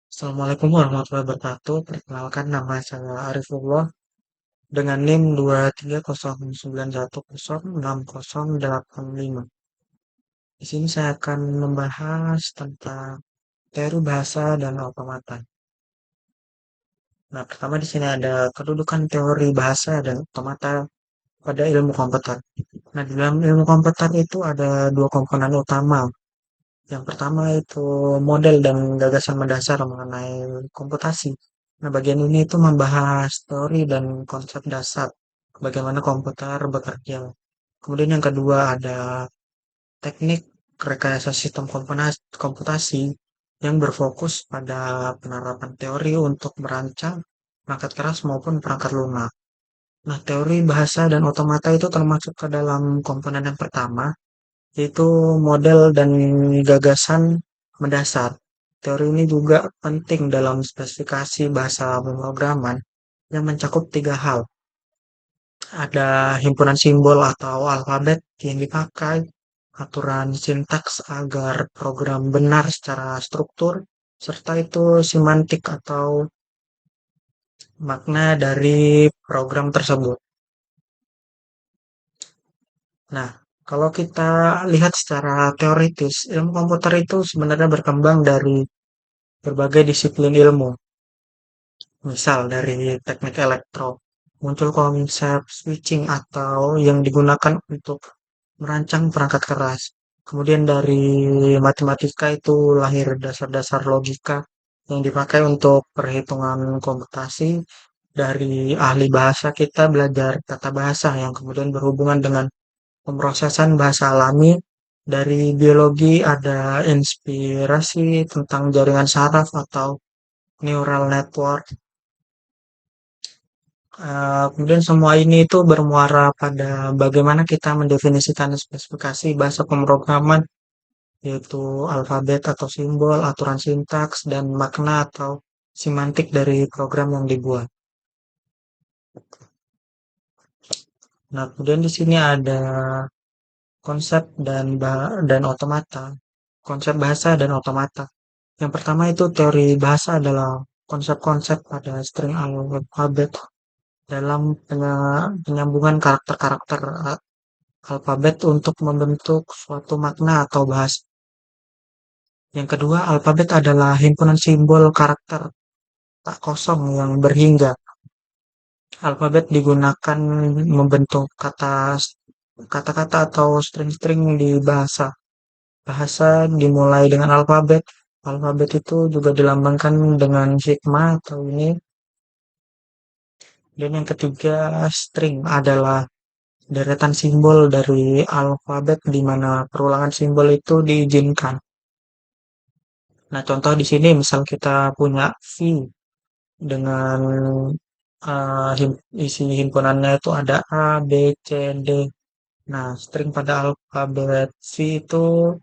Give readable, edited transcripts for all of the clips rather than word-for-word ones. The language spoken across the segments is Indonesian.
Assalamualaikum warahmatullahi wabarakatuh. Perkenalkan nama saya Arifullah dengan NIM 23091060085. Di sini saya akan membahas tentang teori bahasa dan otomata. Nah, pertama di sini ada kedudukan teori bahasa dan otomata pada ilmu komputer. Nah, di dalam ilmu komputer itu ada dua komponen utama. Yang pertama itu model dan gagasan mendasar mengenai komputasi. Nah, bagian ini itu membahas teori dan konsep dasar bagaimana komputer bekerja. Kemudian yang kedua ada teknik rekayasa sistem komputasi yang berfokus pada penerapan teori untuk merancang perangkat keras maupun perangkat lunak. Nah, teori bahasa dan otomata itu termasuk ke dalam komponen yang pertama, yaitu model dan gagasan mendasar. Teori ini juga penting dalam spesifikasi bahasa pemrograman yang mencakup tiga hal. Ada himpunan simbol atau alfabet yang dipakai, aturan sintaks agar program benar secara struktur, serta itu semantik atau makna dari program tersebut. Nah, kalau kita lihat secara teoritis, ilmu komputer itu sebenarnya berkembang dari berbagai disiplin ilmu. Misal dari teknik elektro, muncul konsep switching atau yang digunakan untuk merancang perangkat keras. Kemudian dari matematika itu lahir dasar-dasar logika yang dipakai untuk perhitungan komputasi. Dari ahli bahasa kita belajar tata bahasa yang kemudian berhubungan dengan pemrosesan bahasa alami. Dari biologi ada inspirasi tentang jaringan saraf atau neural network. Kemudian semua ini itu bermuara pada bagaimana kita mendefinisikan spesifikasi bahasa pemrograman, yaitu alfabet atau simbol, aturan sintaks, dan makna atau semantik dari program yang dibuat. Nah, kemudian di sini ada konsep dan otomata. Konsep bahasa dan otomata. Yang pertama itu teori bahasa adalah konsep-konsep pada string alfabet dalam penyambungan karakter-karakter alfabet untuk membentuk suatu makna atau bahasa. Yang kedua, alfabet adalah himpunan simbol karakter tak kosong yang berhingga. Alfabet digunakan membentuk kata-kata atau string-string di bahasa. Bahasa dimulai dengan alfabet. Alfabet itu juga dilambangkan dengan sigma atau ini. Dan yang ketiga, string adalah deretan simbol dari alfabet di mana perulangan simbol itu diizinkan. Nah, contoh di sini misal kita punya V dengan isi himpunannya itu ada A, B, C, D. Nah, string pada alfabet V itu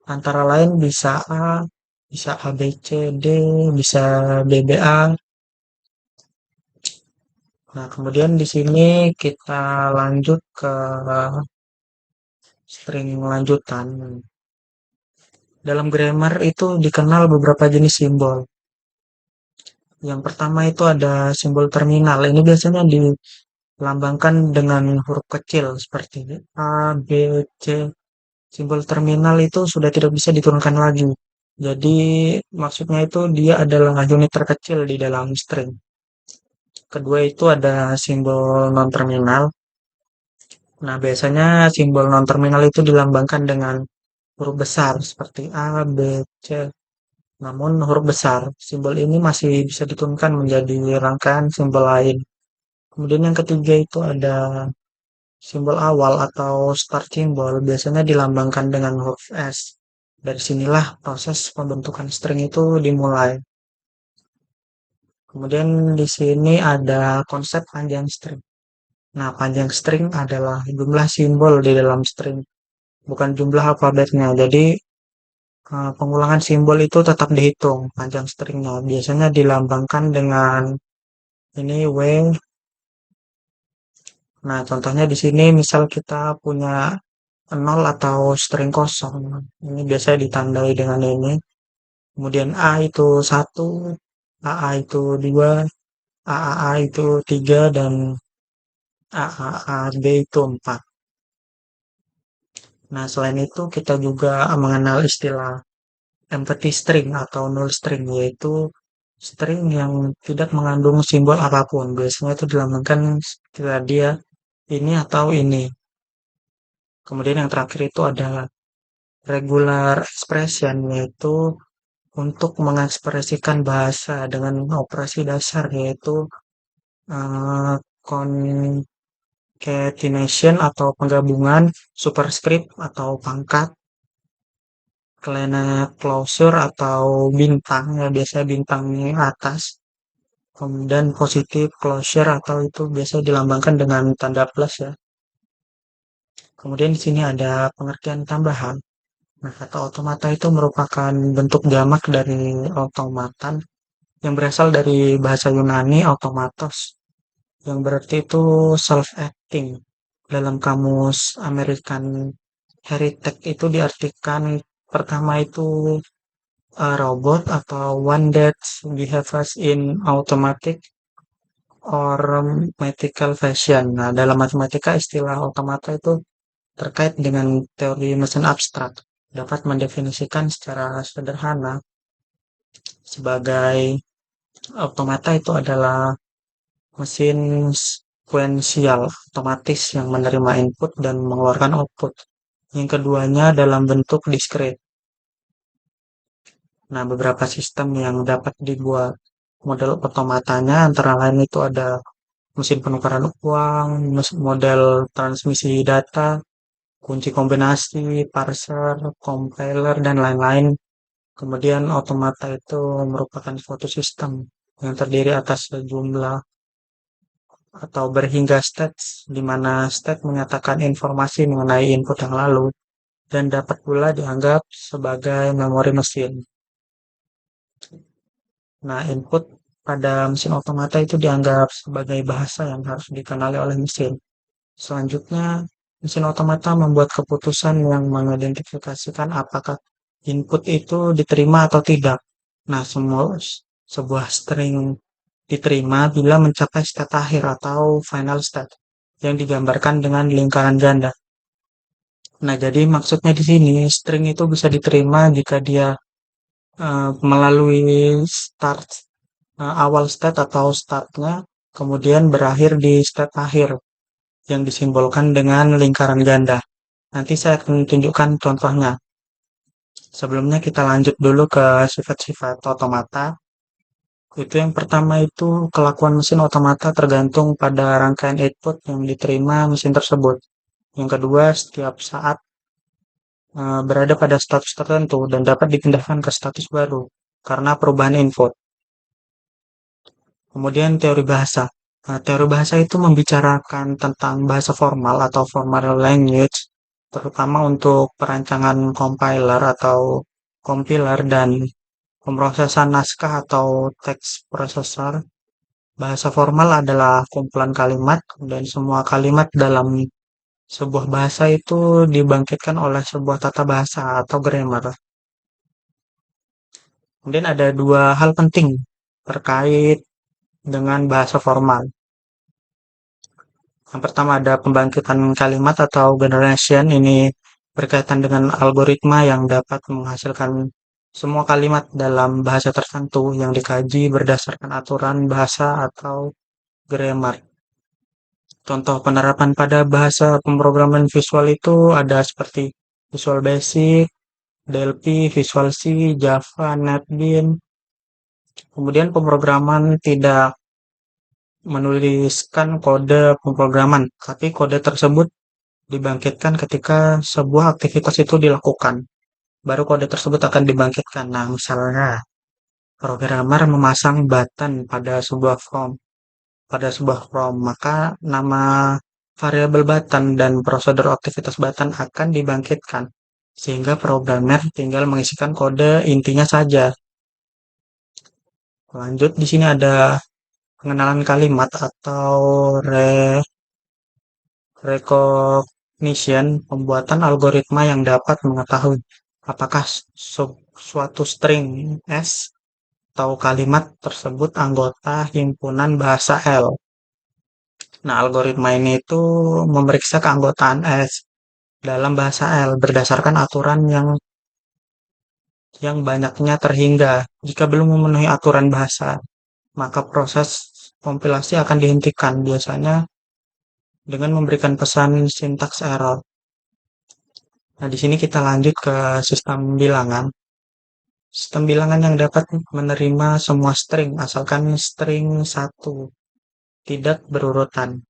antara lain bisa A, bisa A, B, C, D, bisa B, B, A. Nah, kemudian di sini kita lanjut ke string lanjutan. Dalam grammar itu dikenal beberapa jenis simbol. Yang pertama itu ada simbol terminal. Ini biasanya dilambangkan dengan huruf kecil seperti A, B, C. Simbol terminal itu sudah tidak bisa diturunkan lagi. Jadi maksudnya itu dia adalah unit terkecil di dalam string. Kedua itu ada simbol non-terminal. Nah, biasanya simbol non-terminal itu dilambangkan dengan huruf besar seperti A, B, C. Namun huruf besar, simbol ini masih bisa diturunkan menjadi rangkaian simbol lain. Kemudian yang ketiga itu ada simbol awal atau start symbol, biasanya dilambangkan dengan huruf S. Dari sinilah proses pembentukan string itu dimulai. Kemudian di sini ada konsep panjang string. Nah, panjang string adalah jumlah simbol di dalam string, bukan jumlah alfabetnya. Jadi, pengulangan simbol itu tetap dihitung panjang stringnya. Biasanya dilambangkan dengan ini W. Nah, contohnya di sini misal kita punya nol atau string kosong. Ini biasanya ditandai dengan ini. kemudian A itu satu, AA itu dua, AAA itu tiga, dan AAAB itu empat. Nah, selain itu kita juga mengenal istilah empty string atau null string, yaitu string yang tidak mengandung simbol apapun. Biasanya itu dilambangkan ketika dia ini atau ini. Kemudian yang terakhir itu adalah regular expression, yaitu untuk mengekspresikan bahasa dengan operasi dasar, yaitu eh, concatenation atau penggabungan, superscript atau pangkat, kelena closure atau bintang, ya biasanya bintangnya atas, kemudian positive closure atau itu biasa dilambangkan dengan tanda plus ya. Kemudian di sini ada pengertian tambahan. Nah, kata otomata itu merupakan bentuk jamak dari otomatan yang berasal dari bahasa Yunani automatos, yang berarti itu self-acting. Dalam kamus American Heritage itu diartikan pertama itu robot atau one that behaves in automatic or mathematical fashion. Nah, dalam matematika istilah otomata itu terkait dengan teori mesin abstrak. Dapat mendefinisikan secara sederhana sebagai otomata itu adalah mesin sekuensial otomatis yang menerima input dan mengeluarkan output. Yang keduanya dalam bentuk diskret. Nah, beberapa sistem yang dapat dibuat model otomatanya antara lain itu ada mesin penukaran uang, model transmisi data, kunci kombinasi, parser, compiler, dan lain-lain. Kemudian otomata itu merupakan suatu sistem yang terdiri atas sejumlah atau berhingga stats, di mana state menyatakan informasi mengenai input yang lalu dan dapat pula dianggap sebagai memori mesin. Nah, input pada mesin otomata itu dianggap sebagai bahasa yang harus dikenali oleh mesin. Selanjutnya, mesin otomata membuat keputusan yang mengidentifikasikan apakah input itu diterima atau tidak. Nah, sebuah string diterima bila mencapai state akhir atau final state yang digambarkan dengan lingkaran ganda. Nah, jadi maksudnya di sini string itu bisa diterima jika dia melalui start awal state atau startnya, kemudian berakhir di state akhir yang disimbolkan dengan lingkaran ganda. Nanti saya akan tunjukkan contohnya. Sebelumnya kita lanjut dulu ke sifat-sifat otomata. Itu yang pertama itu kelakuan mesin otomata tergantung pada rangkaian output yang diterima mesin tersebut. Yang kedua, setiap saat berada pada status tertentu dan dapat dipindahkan ke status baru karena perubahan input. Kemudian teori bahasa. Nah, teori bahasa itu membicarakan tentang bahasa formal atau formal language, terutama untuk perancangan compiler atau compiler dan pemrosesan naskah atau text processor. Bahasa formal adalah kumpulan kalimat dan semua kalimat dalam sebuah bahasa itu dibangkitkan oleh sebuah tata bahasa atau grammar. Kemudian ada dua hal penting terkait dengan bahasa formal. Yang pertama ada pembangkitan kalimat atau generation. Ini berkaitan dengan algoritma yang dapat menghasilkan semua kalimat dalam bahasa tertentu yang dikaji berdasarkan aturan bahasa atau grammar. Contoh penerapan pada bahasa pemrograman visual itu ada seperti Visual Basic, Delphi, Visual C, Java, NetBeans. Kemudian pemrograman tidak menuliskan kode pemrograman, tapi kode tersebut dibangkitkan ketika sebuah aktivitas itu dilakukan. Baru kode tersebut akan dibangkitkan. Nah, misalnya programmer memasang button pada sebuah form, maka nama variabel button dan prosedur aktivitas button akan dibangkitkan. Sehingga programmer tinggal mengisikan kode intinya saja. Lanjut, di sini ada pengenalan kalimat atau recognition, pembuatan algoritma yang dapat mengetahui apakah suatu string S atau kalimat tersebut anggota himpunan bahasa L. Nah, algoritma ini itu memeriksa keanggotaan S dalam bahasa L berdasarkan aturan yang banyaknya terhingga. Jika belum memenuhi aturan bahasa, maka proses kompilasi akan dihentikan biasanya dengan memberikan pesan syntax error. Nah, di sini kita lanjut ke sistem bilangan. Sistem bilangan yang dapat menerima semua string asalkan string satu tidak berurutan.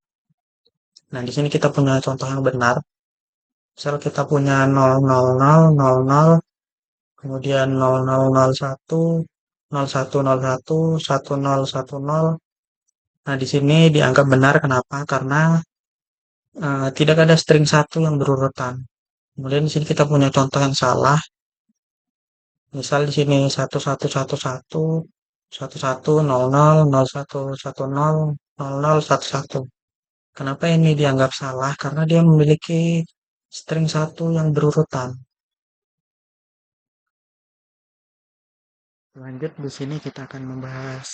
Nah, di sini kita punya contoh yang benar. Misal kita punya 00000, kemudian 0001, 0101, 1010. Nah, di sini dianggap benar kenapa? Karena tidak ada string satu yang berurutan. Kemudian di sini kita punya contoh yang salah. Misal di sini 1111, 1100, 0110, 0011. Kenapa ini dianggap salah? Karena dia memiliki string satu yang berurutan. Lanjut di sini kita akan membahas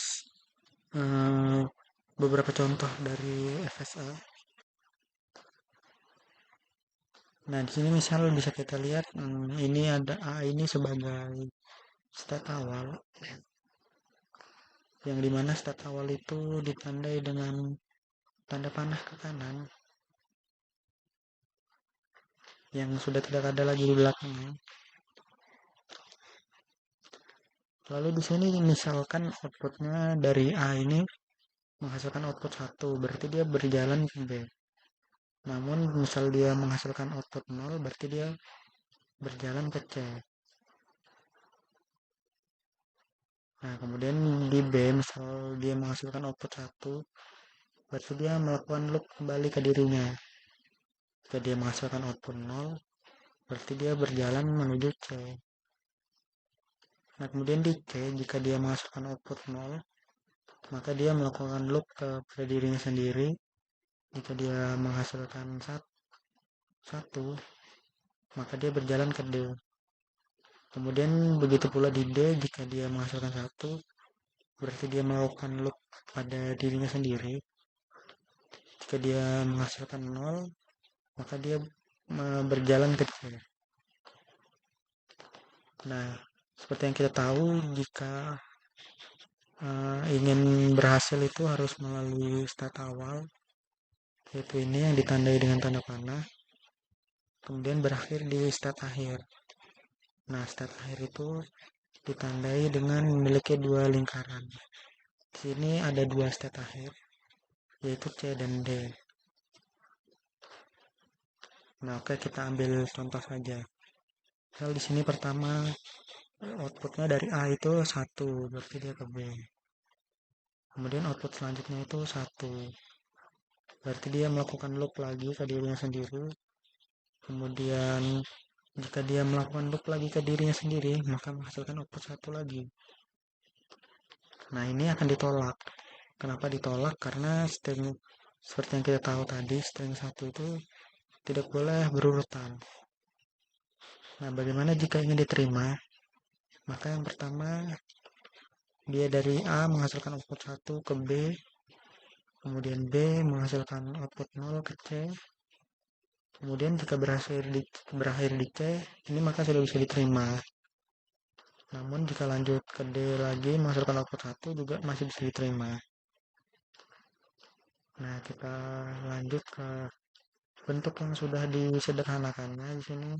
eh, beberapa contoh dari FSA. Nah, di sini misal bisa kita lihat ini ada A ini sebagai state awal, yang dimana state awal itu ditandai dengan tanda panah ke kanan yang sudah tidak ada lagi di belakangnya. Lalu di sini misalkan outputnya dari A ini menghasilkan output 1, berarti dia berjalan ke B. Namun misal dia menghasilkan output 0, berarti dia berjalan ke C. Nah, kemudian di B misal dia menghasilkan output 1, berarti dia melakukan loop kembali ke dirinya. Jika dia menghasilkan output 0, berarti dia berjalan menuju C. Nah, kemudian di C, jika dia menghasilkan output 0, maka dia melakukan loop ke dirinya sendiri. Jika dia menghasilkan 1, maka dia berjalan ke D. Kemudian begitu pula di D, jika dia menghasilkan 1, berarti dia melakukan loop pada dirinya sendiri. Jika dia menghasilkan 0, maka dia berjalan ke C. Nah, seperti yang kita tahu, jika ingin berhasil itu harus melalui state awal, yaitu ini yang ditandai dengan tanda panah, kemudian berakhir di state akhir. Nah, state akhir itu ditandai dengan memiliki dua lingkaran. Di sini ada dua state akhir, yaitu C dan D. Nah, oke, kita ambil contoh saja. Misal di sini pertama outputnya dari A itu 1, berarti dia ke B. Kemudian output selanjutnya itu 1, berarti dia melakukan loop lagi ke dirinya sendiri. Kemudian jika dia melakukan loop lagi ke dirinya sendiri, maka menghasilkan output 1 lagi. Nah, ini akan ditolak. Kenapa ditolak? Karena string seperti yang kita tahu tadi, string 1 itu tidak boleh berurutan. Nah, bagaimana jika ingin diterima? Maka yang pertama, dia dari A menghasilkan output 1 ke B, kemudian B menghasilkan output 0 ke C, kemudian jika berakhir di C, ini maka sudah bisa diterima. Namun jika lanjut ke D lagi menghasilkan output 1 juga masih bisa diterima. Nah, kita lanjut ke bentuk yang sudah disederhanakannya di sini.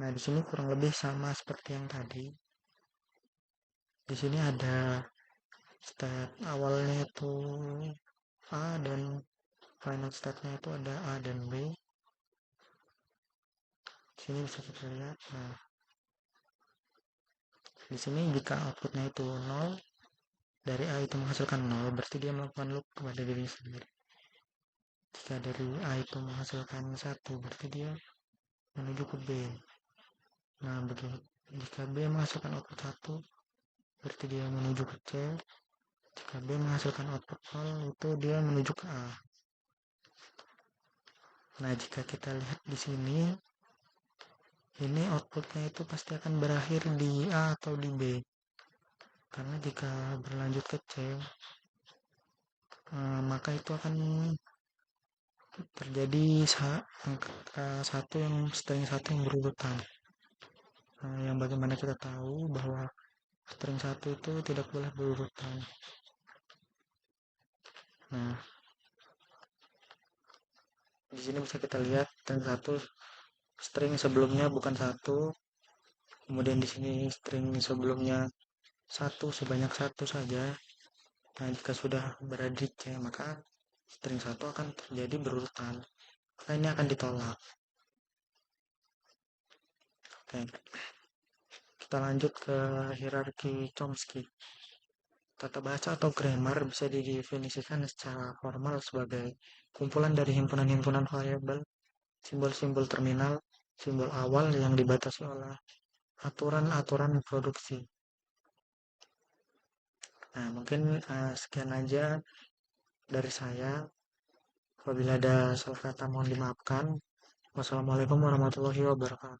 Nah, di sini kurang lebih sama seperti yang tadi. Di sini ada state awalnya itu A dan final state-nya itu ada A dan B. Di sini bisa kita lihat. Nah, di sini jika outputnya itu 0, dari A itu menghasilkan 0, berarti dia melakukan loop kepada diri sendiri. Jika dari A itu menghasilkan 1, berarti dia menuju ke B. Nah, begitu. Jika B menghasilkan output 1, berarti dia menuju ke C. Jika B menghasilkan output 0, itu dia menuju ke A. Nah, jika kita lihat di sini, ini outputnya itu pasti akan berakhir di A atau di B. Karena jika berlanjut ke C, maka itu akan terjadi angka satu yang string satu yang berurutan. Yang bagaimana kita tahu bahwa string satu itu tidak boleh berurutan. Nah, di sini bisa kita lihat string sebelumnya bukan satu, kemudian di sini string sebelumnya satu sebanyak satu saja. Nah, jika sudah berada di C, maka string satu akan terjadi berurutan. Maka ini akan ditolak. Oke. Kita lanjut ke hierarki Chomsky. Tata bahasa atau grammar bisa didefinisikan secara formal sebagai kumpulan dari himpunan-himpunan variabel, simbol-simbol terminal, simbol awal yang dibatasi oleh aturan-aturan produksi. Nah, mungkin sekian aja dari saya. Apabila ada salah kata mohon dimaafkan. Wassalamualaikum warahmatullahi wabarakatuh.